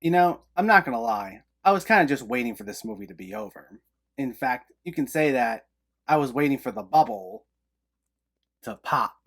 I'm not gonna lie. I was kind of just waiting for this movie to be over. In fact, you can say that I was waiting for the bubble to pop.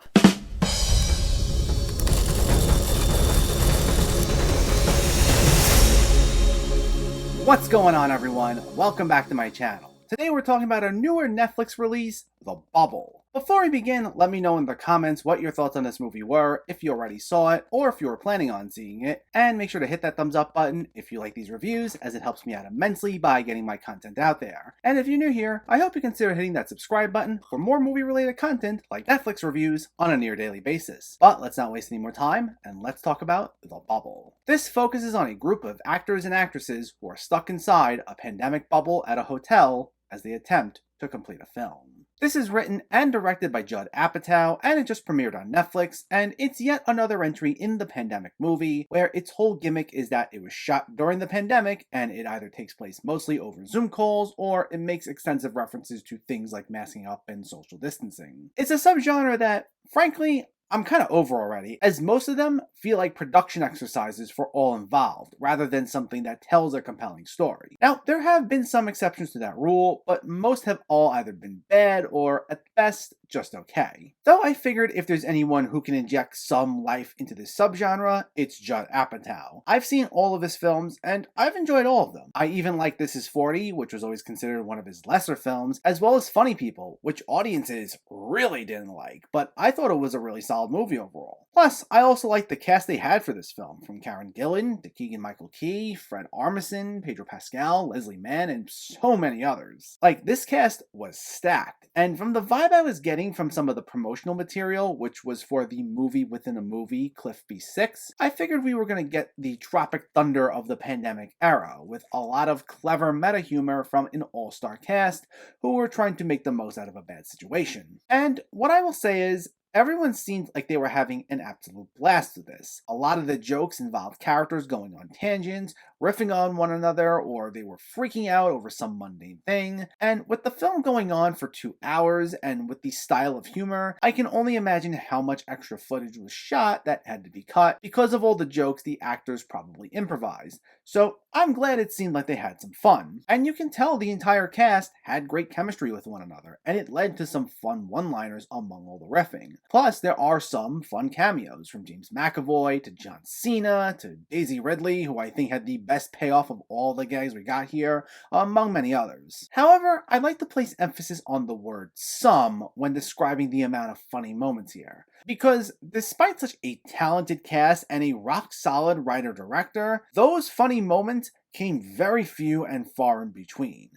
What's going on, everyone? Welcome back to my channel. Today we're talking about a newer Netflix release, The Bubble. Before we begin, let me know in the comments what your thoughts on this movie were, if you already saw it, or if you were planning on seeing it, and make sure to hit that thumbs up button if you like these reviews, as it helps me out immensely by getting my content out there. And if you're new here, I hope you consider hitting that subscribe button for more movie-related content like Netflix reviews on a near-daily basis. But let's not waste any more time, and let's talk about The Bubble. This focuses on a group of actors and actresses who are stuck inside a pandemic bubble at a hotel as they attempt to complete a film. This is written and directed by Judd Apatow, and it just premiered on Netflix, and it's yet another entry in the pandemic movie, where its whole gimmick is that it was shot during the pandemic, and it either takes place mostly over Zoom calls, or it makes extensive references to things like masking up and social distancing. It's a subgenre that, frankly, I'm kind of over already, as most of them feel like production exercises for all involved, rather than something that tells a compelling story. Now, there have been some exceptions to that rule, but most have all either been bad or, at best, just okay. Though I figured if there's anyone who can inject some life into this subgenre, it's Judd Apatow. I've seen all of his films, and I've enjoyed all of them. I even like This Is 40, which was always considered one of his lesser films, as well as Funny People, which audiences really didn't like, but I thought it was a really solid movie overall. Plus, I also liked the cast they had for this film, from Karen Gillan to Keegan-Michael Key, Fred Armisen, Pedro Pascal, Leslie Mann, and so many others. This cast was stacked, and from the vibe I was getting from some of the promotional material, which was for the movie within a movie, Cliff B6, I figured we were going to get the Tropic Thunder of the pandemic era, with a lot of clever meta humor from an all-star cast who were trying to make the most out of a bad situation. And what I will say is, everyone seemed like they were having an absolute blast with this. A lot of the jokes involved characters going on tangents, riffing on one another, or they were freaking out over some mundane thing. And with the film going on for 2 hours, and with the style of humor, I can only imagine how much extra footage was shot that had to be cut because of all the jokes the actors probably improvised. So I'm glad it seemed like they had some fun. And you can tell the entire cast had great chemistry with one another, and it led to some fun one-liners among all the riffing. Plus, there are some fun cameos, from James McAvoy to John Cena to Daisy Ridley, who I think had the best payoff of all the gags we got here, among many others. However, I'd like to place emphasis on the word some when describing the amount of funny moments here. Because despite such a talented cast and a rock-solid writer-director, those funny moments came very few and far in between.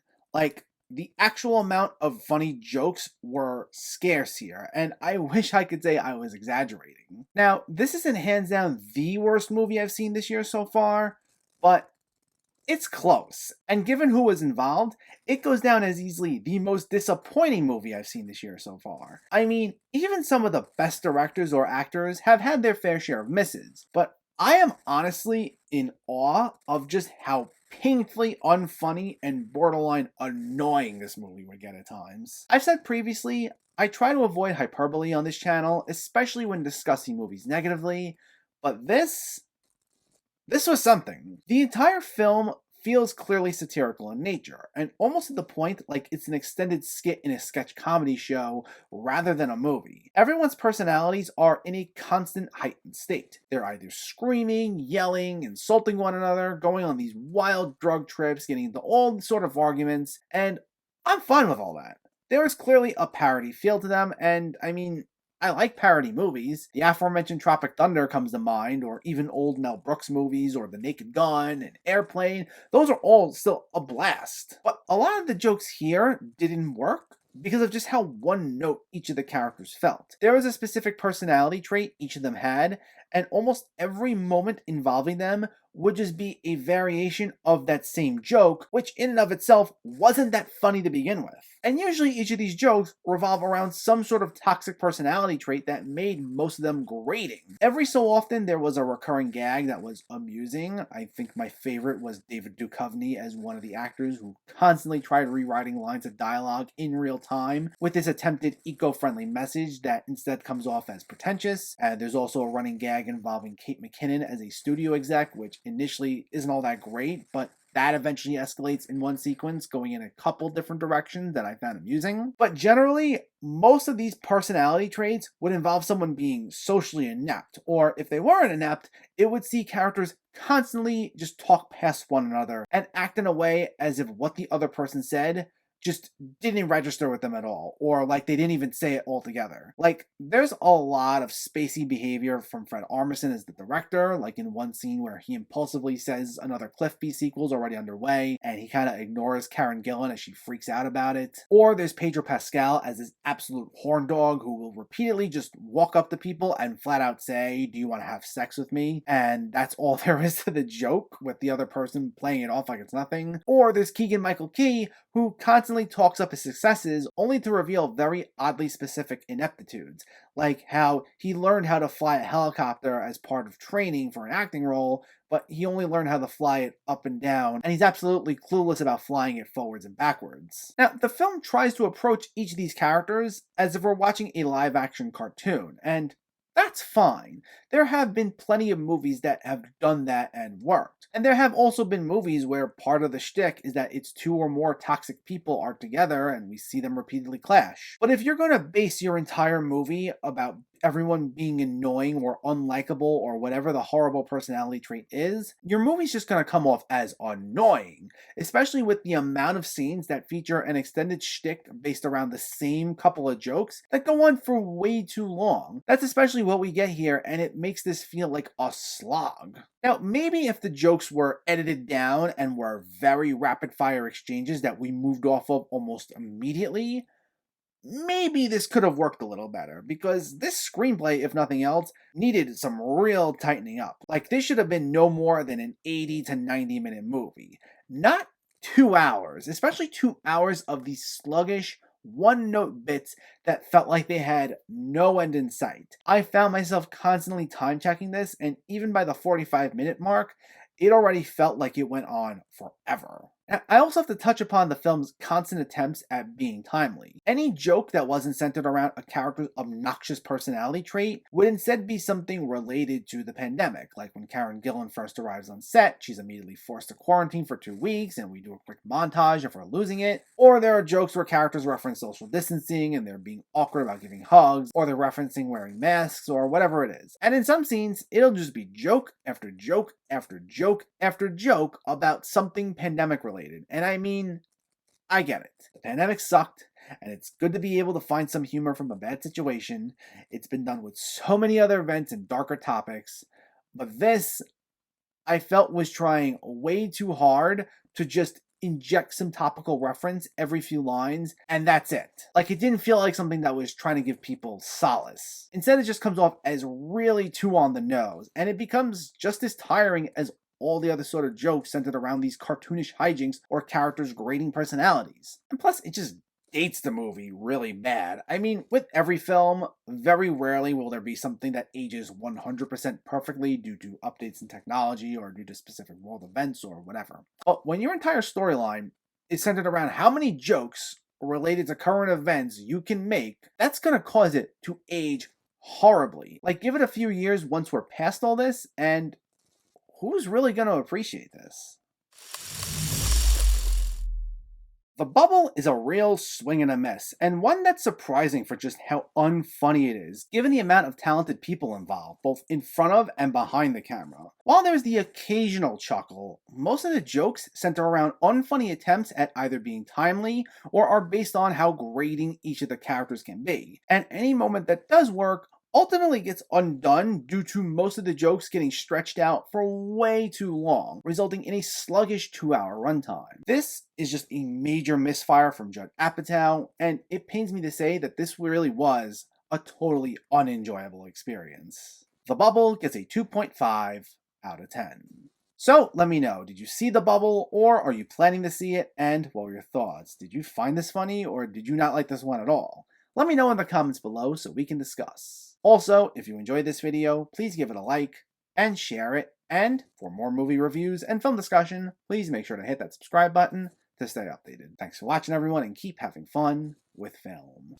The actual amount of funny jokes were scarce here, and I wish I could say I was exaggerating. Now, this isn't hands down the worst movie I've seen this year so far, but it's close. And given who was involved, it goes down as easily the most disappointing movie I've seen this year so far. I mean, even some of the best directors or actors have had their fair share of misses, but I am honestly in awe of just how painfully unfunny and borderline annoying this movie would get at times. I've said previously, I try to avoid hyperbole on this channel, especially when discussing movies negatively, but this was something. The entire film feels clearly satirical in nature, and almost to the point like it's an extended skit in a sketch comedy show rather than a movie. Everyone's personalities are in a constant heightened state. They're either screaming, yelling, insulting one another, going on these wild drug trips, getting into all sort of arguments, and I'm fine with all that. There is clearly a parody feel to them, and I mean, I like parody movies. The aforementioned Tropic Thunder comes to mind, or even old Mel Brooks movies, or The Naked Gun and Airplane. Those are all still a blast. But a lot of the jokes here didn't work because of just how one note each of the characters felt. There was a specific personality trait each of them had, and almost every moment involving them would just be a variation of that same joke, which in and of itself wasn't that funny to begin with. And usually each of these jokes revolve around some sort of toxic personality trait that made most of them grating. Every so often there was a recurring gag that was amusing. I think my favorite was David Duchovny as one of the actors who constantly tried rewriting lines of dialogue in real time with this attempted eco-friendly message that instead comes off as pretentious. And there's also a running gag gag involving Kate McKinnon as a studio exec, which initially isn't all that great, but that eventually escalates in one sequence, going in a couple different directions that I found amusing. But generally, most of these personality traits would involve someone being socially inept, or if they weren't inept, it would see characters constantly just talk past one another and act in a way as if what the other person said just didn't register with them at all, or like they didn't even say it altogether. Like, there's a lot of spacey behavior from Fred Armisen as the director, like in one scene where he impulsively says another Cliff B sequel's already underway, and he kind of ignores Karen Gillan as she freaks out about it. Or there's Pedro Pascal as this absolute horn dog who will repeatedly just walk up to people and flat out say, "Do you want to have sex with me?" And that's all there is to the joke, with the other person playing it off like it's nothing. Or there's Keegan-Michael Key, who constantly talks up his successes only to reveal very oddly specific ineptitudes, like how he learned how to fly a helicopter as part of training for an acting role, but he only learned how to fly it up and down, and he's absolutely clueless about flying it forwards and backwards. Now, the film tries to approach each of these characters as if we're watching a live-action cartoon, and that's fine. There have been plenty of movies that have done that and worked. And there have also been movies where part of the shtick is that it's two or more toxic people are together and we see them repeatedly clash. But if you're going to base your entire movie about everyone being annoying or unlikable or whatever the horrible personality trait is, your movie's just going to come off as annoying, especially with the amount of scenes that feature an extended shtick based around the same couple of jokes that go on for way too long. That's especially what we get here, and it makes this feel like a slog. Now, maybe if the jokes were edited down and were very rapid-fire exchanges that we moved off of almost immediately, maybe this could have worked a little better, because this screenplay, if nothing else, needed some real tightening up. Like, this should have been no more than an 80 to 90 minute movie, not 2 hours, especially 2 hours of these sluggish, one-note bits that felt like they had no end in sight. I found myself constantly time-checking this, and even by the 45-minute mark, it already felt like it went on forever. Now, I also have to touch upon the film's constant attempts at being timely. Any joke that wasn't centered around a character's obnoxious personality trait would instead be something related to the pandemic, like when Karen Gillan first arrives on set, she's immediately forced to quarantine for 2 weeks, and we do a quick montage of her losing it. Or there are jokes where characters reference social distancing and they're being awkward about giving hugs, or they're referencing wearing masks, or whatever it is. And in some scenes, it'll just be joke after joke after joke after joke about something pandemic related. And I mean, I get it. The pandemic sucked, and it's good to be able to find some humor from a bad situation. It's been done with so many other events and darker topics, but this, I felt, was trying way too hard to just inject some topical reference every few lines, and that's it. Like, it didn't feel like something that was trying to give people solace. Instead, it just comes off as really too on the nose, and it becomes just as tiring as all the other sort of jokes centered around these cartoonish hijinks or characters' grating personalities. And plus, it just dates the movie really bad. I mean, with every film, very rarely will there be something that ages 100% perfectly due to updates in technology or due to specific world events or whatever. But when your entire storyline is centered around how many jokes related to current events you can make, that's gonna cause it to age horribly. Like, give it a few years once we're past all this, and who's really going to appreciate this? The Bubble is a real swing and a miss, and one that's surprising for just how unfunny it is, given the amount of talented people involved, both in front of and behind the camera. While there's the occasional chuckle, most of the jokes center around unfunny attempts at either being timely or are based on how grating each of the characters can be. And any moment that does work ultimately gets undone due to most of the jokes getting stretched out for way too long, resulting in a sluggish 2-hour runtime. This is just a major misfire from Judd Apatow, and it pains me to say that this really was a totally unenjoyable experience. The Bubble gets a 2.5 out of 10. So let me know, did you see The Bubble, or are you planning to see it, and what were your thoughts? Did you find this funny, or did you not like this one at all? Let me know in the comments below so we can discuss. Also, if you enjoyed this video, please give it a like and share it. And for more movie reviews and film discussion, please make sure to hit that subscribe button to stay updated. Thanks for watching, everyone, and keep having fun with film.